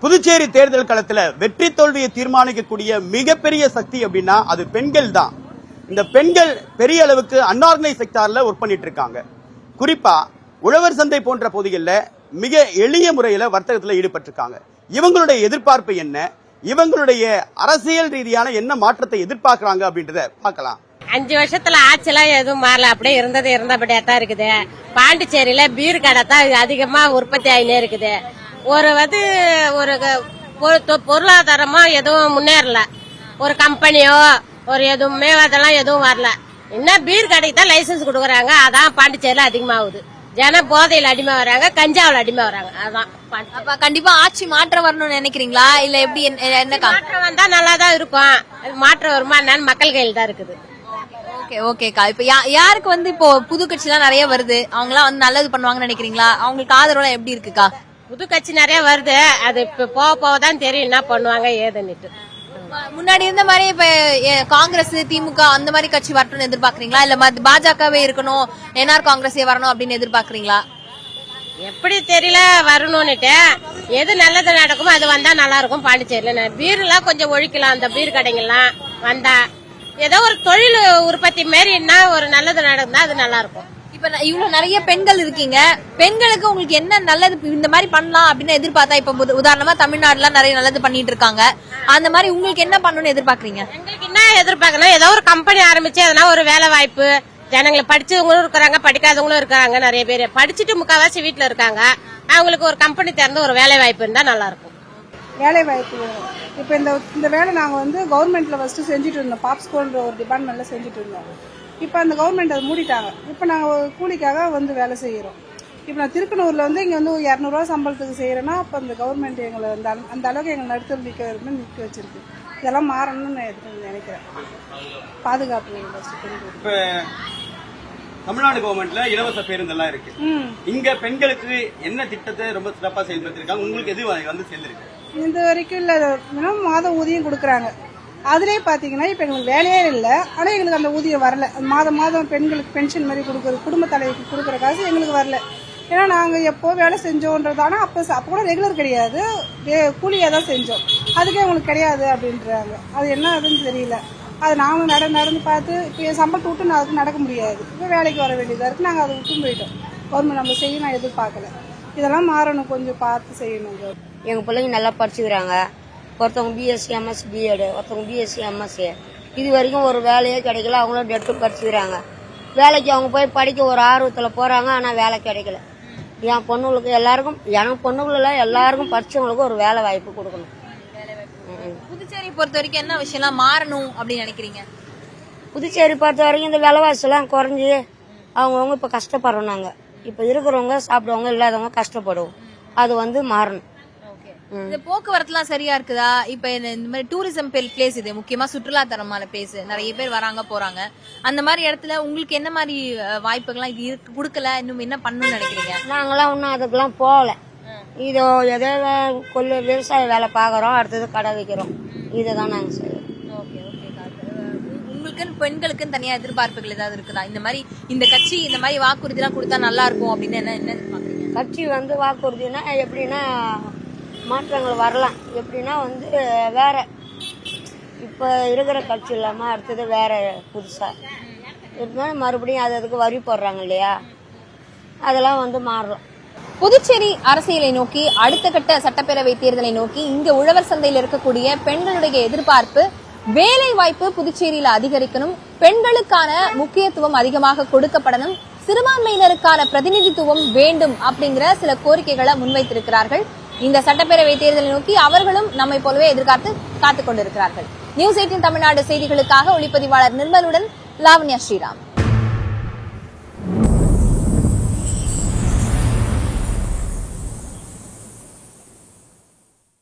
புதுச்சேரி தேர்தல் களத்துல வெற்றி தோல்வியை தீர்மானிக்கக்கூடிய மிகப்பெரிய சக்தி அப்படின்னா அது பெண்கள் தான். இந்த பெண்கள் பெரிய அளவுக்கு அன்ஆர்கனைஸ் செக்டார்ல ஒர்க் பண்ணிட்டு இருக்காங்க. குறிப்பா உழவர் சந்தை போன்ற பகுதிகளில் மிக எளிய முறையில வர்த்தகத்துல ஈடுபட்டிருக்காங்க. இவங்களுடைய எதிர்பார்ப்பு என்ன, இவங்களுடைய அரசியல் ரீதியான என்ன மாற்றத்தை எதிர்பார்க்கறாங்க அப்படின்றத பார்க்கலாம். 5 வருஷத்துல ஆட்சிலாம் எதுவும் மாறல, அப்படியே இருந்தபடியா தான் இருக்குது. பாண்டிச்சேரியில பீர் கடை தான் அதிகமா உற்பத்தி ஆகினே இருக்குது. ஒரு பொருளாதாரமா எதுவும் முன்னேறல, ஒரு கம்பெனியோ ஒரு எதுவுமே அதெல்லாம் எதுவும் வரல. இன்னும் பீர் கடைக்கு தான் லைசன்ஸ் கொடுக்கறாங்க, அதான் பாண்டிச்சேரியில அதிகமாகுது. ஜனம் போதையில அடிமை வராங்க, கஞ்சாவில் அடிமை வராங்க. அதான் அப்ப கண்டிப்பா ஆட்சி மாற்றம் வரணும்னு நினைக்கிறீங்களா, இல்ல எப்படி? என்ன மாற்றம் வந்தா நல்லா தான் இருக்கும். மாற்றம் வருமா என்னன்னு மக்கள் கையில் தான் இருக்குது. ஓகேக்கா, இப்ப யாருக்கு இப்போ புது கட்சி எல்லாம் நிறைய வருது, அவங்க எல்லாம் வந்து நல்லது பண்ணுவாங்கன்னு நினைக்கிறீங்களா? அவங்களுக்கு ஆதரவு எப்படி இருக்குக்கா? புது கட்சி நிறைய வருது, அது இப்ப போக தான் தெரியும் என்ன பண்ணுவாங்க ஏதுன்னுட்டு. முன்னாடி இருந்த மாதிரி இப்ப காங்கிரஸ், திமுக அந்த மாதிரி கட்சி வரணும்னு எதிர்பார்க்கறீங்களா, இல்ல பாஜகவே இருக்கணும், என்ஆர் காங்கிரஸே வரணும் அப்படின்னு எதிர்பார்க்கறீங்களா? எப்படி தெரியல, வரணும்னுட்டு. எது நல்லது நடக்குமோ அது வந்தா நல்லா இருக்கும். பாண்டிச்சேரியில பீர் எல்லாம் கொஞ்சம் ஒழிக்கலாம், அந்த பீர் கடைங்கெல்லாம் வந்தா ஏதோ ஒரு தொழில் உற்பத்தி மாரி என்ன ஒரு நல்லது நடந்தா அது நல்லா இருக்கும். இப்ப இவ்வளவு நிறைய பெண்கள் இருக்கீங்க, பெண்களுக்கு உங்களுக்கு என்ன நல்லது இந்த மாதிரி பண்ணலாம் அப்படின்னு எதிர்பார்த்தா? இப்ப உதாரணமா தமிழ்நாடுல நிறைய நல்லது பண்ணிட்டு இருக்காங்க, அந்த மாதிரி உங்களுக்கு என்ன பண்ணணும்னு எதிர்பார்க்கறீங்க? எங்களுக்கு என்ன எதிர்பார்க்கணும், ஏதோ ஒரு கம்பெனி ஆரம்பிச்சு எதனா ஒரு வேலை வாய்ப்பு. ஜனங்களுக்கு படிச்சவங்களும் இருக்கிறாங்க, படிக்காதவங்களும் இருக்காங்க. நிறைய பேர் படிச்சுட்டு முக்காவாசி வீட்டுல இருக்காங்க. அவங்களுக்கு ஒரு கம்பெனி திறந்து ஒரு வேலை வாய்ப்பு இருந்தா நல்லா இருக்கும். வேலை வாய்ப்பு வேணும். இப்போ இந்த வேலை நாங்கள் வந்து கவர்மெண்ட்ல ஃபர்ஸ்ட் செஞ்சுட்டு இருந்தோம், பாப்ஸ்கோன்ற ஒரு டிபார்ட்மெண்ட்ல செஞ்சுட்டு இருந்தோம். இப்போ அந்த கவர்மெண்ட் அதை மூடிட்டாங்க. இப்போ நாங்கள் கூலிக்காக வந்து வேலை செய்கிறோம். இப்போ நான் திருக்கனூர்ல வந்து இங்கே வந்து 200 ரூபா சம்பளத்துக்கு செய்யறேன்னா, அப்போ அந்த கவர்மெண்ட் எங்களை அந்த அளவுக்கு எங்களை நடுத்தர நிற்க வச்சிருக்கு. இதெல்லாம் மாறணும்னு நான் நினைக்கிறேன். பாதுகாப்பு இப்ப தமிழ்நாடு கவர்மெண்ட்ல இலவச பேருந்தெல்லாம் இருக்கு. இங்க பெண்களுக்கு என்ன திட்டத்தை ரொம்ப சிறப்பா செயல்படுத்திருக்காங்க? உங்களுக்கு எது வந்து சேர்ந்திருக்கு? இந்த வரைக்கும் இல்ல, மாத ஊதியம் கொடுக்கறாங்க. அதுலயே பாத்தீங்கன்னா இப்ப எங்களுக்கு வேலையே இல்லை, ஆனா எங்களுக்கு அந்த ஊதியம் வரல. மாதம் பெண்களுக்கு பென்ஷன் மாதிரி கொடுக்கறது, குடும்ப தலைவிக்கு கொடுக்கற காசு எங்களுக்கு வரல. ஏன்னா நாங்க எப்போ வேலை செஞ்சோன்றது, ஆனா அப்ப கூட ரெகுலர் கிடையாது, கூலியா தான் செஞ்சோம். அதுக்கே உங்களுக்கு கிடையாது அப்படின்றாங்க. அது என்ன அதுன்னு தெரியல. அது நாங்களும் நடந்து பார்த்து இப்போ என் சம்பளத்தை விட்டு நான் அதுக்கு நடக்க முடியாது. இப்போ வேலைக்கு வர வேண்டியதா இருக்கு. நாங்கள் அதை விட்டு போயிட்டோம். கவர்மெண்ட் நம்ம செய்ய நான் எதிர்பார்க்கல. இதெல்லாம் மாறணும், கொஞ்சம் பார்த்து செய்யணும். எங்கள் பிள்ளைங்க நல்லா படிச்சுக்கிறாங்க. ஒருத்தவங்க பிஎஸ்சி எம்எஸ்சி பிஎட், ஒருத்தவங்க பிஎஸ்சி எம்எஸ்சி. இது வரைக்கும் ஒரு வேலையே கிடைக்கல. அவங்களும் டெட்டும் படிச்சுக்கிறாங்க. வேலைக்கு அவங்க போய் படிக்க ஒரு ஆர்வத்தில் போகிறாங்க, ஆனால் வேலை கிடைக்கல. என் பொண்ணுங்களுக்கு எல்லாருக்கும், என் பொண்ணுங்கள எல்லாருக்கும் படிச்சவங்களுக்கு ஒரு வேலை வாய்ப்பு கொடுக்கணும். புதுச்சேரி பொறுத்த வரைக்கும் என்ன விஷயம்லாம் மாறணும் அப்படின்னு நினைக்கிறீங்க? புதுச்சேரி பொறுத்த வரைக்கும் இந்த விலைவாசி எல்லாம் குறைஞ்சி அவங்கவுங்க இப்ப கஷ்டப்படுறோம். நாங்க இப்ப இருக்கிறவங்க சாப்பிடுவாங்க, இல்லாதவங்க கஷ்டப்படுவோம். அது வந்து மாறணும். இந்த போக்குவரத்து எல்லாம் சரியா இருக்குதா? இப்ப இந்த மாதிரி டூரிசம் பிளேஸ், இது முக்கியமா சுற்றுலா தரமான பிளேஸ், நிறைய பேர் வராங்க போறாங்க. அந்த மாதிரி இடத்துல உங்களுக்கு என்ன மாதிரி வாய்ப்புகள்லாம் இது கொடுக்கல, இன்னும் என்ன பண்ணணும்னு நினைக்கிறீங்க? நாங்களாம் இன்னும் அதுக்கெல்லாம் போகல. இதோ எதோ விவசாய வேலை பாக்குறோம், அடுத்தது கடை வைக்கிறோம். இதுதான் நாங்க செய்யறோம். உங்களுக்கு பெண்களுக்குன்னு தனியா எதிர்பார்ப்புகள் ஏதாவது இருக்குதா? இந்த மாதிரி இந்த கட்சி இந்த மாதிரி வாக்குறுதி எல்லாம் கொடுத்தா நல்லா இருக்கும் அப்படின்னு என்ன எதிர்பார்க்கறீங்க? கட்சி வந்து வாக்குறுதினா எப்படின்னா மாற்றங்கள் வரலாம். எப்படின்னா வந்து வேற இப்ப இருக்கிற கட்சி இல்லாம அடுத்தது வேற புதுசா இருந்தாலும் மறுபடியும் அதுக்கு வரி போடுறாங்க இல்லையா, அதெல்லாம் வந்து மாறலாம். புதுச்சேரி அரசியலை நோக்கி, அடுத்த கட்ட சட்டப்பேரவை தேர்தலை நோக்கி இங்க உழவர் சந்தையில் இருக்கக்கூடிய பெண்களுடைய எதிர்பார்ப்பு வேலை வாய்ப்பு புதுச்சேரியில அதிகரிக்கணும், பெண்களுக்கான முக்கியத்துவம் அதிகமாக கொடுக்கப்படணும், சிறுபான்மையினருக்கான பிரதிநிதித்துவம் வேண்டும் அப்படிங்கிற சில கோரிக்கைகளை முன்வைத்திருக்கிறார்கள். இந்த சட்டப்பேரவை தேர்தலை நோக்கி அவர்களும் நம்மை போலவே எதிர்பார்த்து காத்துக் கொண்டிருக்கிறார்கள். நியூஸ் 18 தமிழ்நாடு செய்திகளுக்காக ஒளிப்பதிவாளர் நிர்மலுடன் லாவண்யா ஸ்ரீராம்.